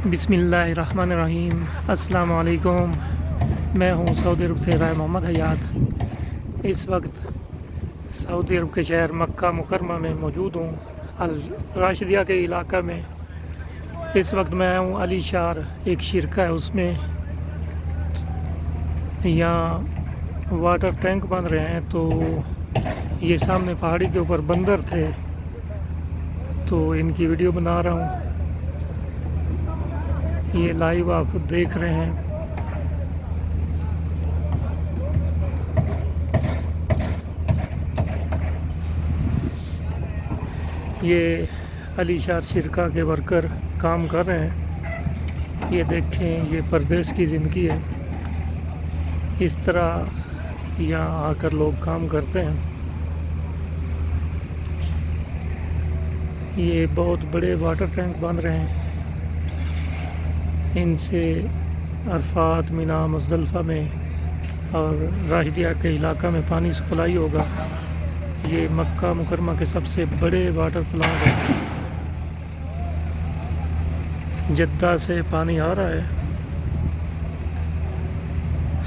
बिस्मिल्लाहिर्रहमानिर्रहीम। अस्सलाम वालेकुम। मैं हूँ सऊदी अरब से राय मोहम्मद हयात। इस वक्त सऊदी अरब के शहर मक्का मुकरमा में मौजूद हूँ, अल राशिदिया के इलाका में। इस वक्त मैं हूँ अली शार, एक शिरका है उसमें। यहाँ वाटर टैंक बन रहे हैं, तो ये सामने पहाड़ी के ऊपर बंदर थे, तो इनकी वीडियो बना रहा हूँ। ये लाइव आप देख रहे हैं। ये अली शार शिरका के वर्कर काम कर रहे हैं। ये देखें, ये परदेश की ज़िंदगी है। इस तरह यहाँ आकर लोग काम करते हैं। ये बहुत बड़े वाटर टैंक बन रहे हैं। इनसे अरफात, मिना, मुज़दलिफ़ा में और राशिदिया के इलाका में पानी सप्लाई होगा। ये मक्का मुकरमा के सबसे बड़े वाटर प्लांट है। जद्दा से पानी आ रहा है,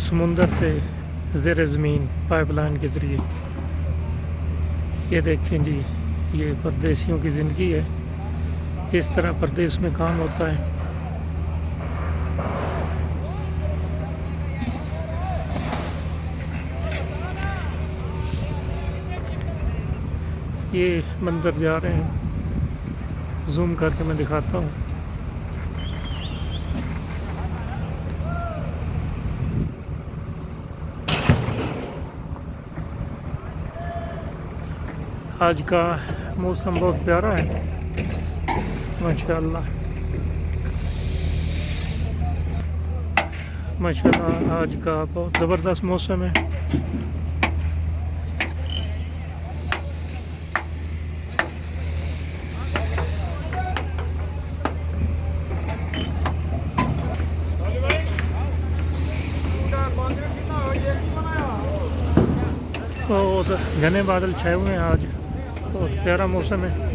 समुंदर से ज़ेर ज़मीन पाइपलाइन के ज़रिए। ये देखें जी, ये परदेशियों की ज़िंदगी है। इस तरह परदेश में काम होता है। ये मंदिर जा रहे हैं, जूम करके मैं दिखाता हूँ। आज का मौसम बहुत प्यारा है, माशाल्लाह माशाल्लाह। आज का बहुत ज़बरदस्त मौसम है। बहुत घने बादल छाए हुए हैं। आज बहुत प्यारा मौसम है।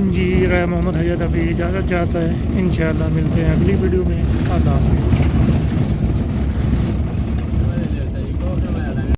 जी, राय मोहम्मद हयात अभी इजाज़त चाहता है। इंशाअल्लाह मिलते हैं अगली वीडियो में। अल्लाह हाफ़िज़।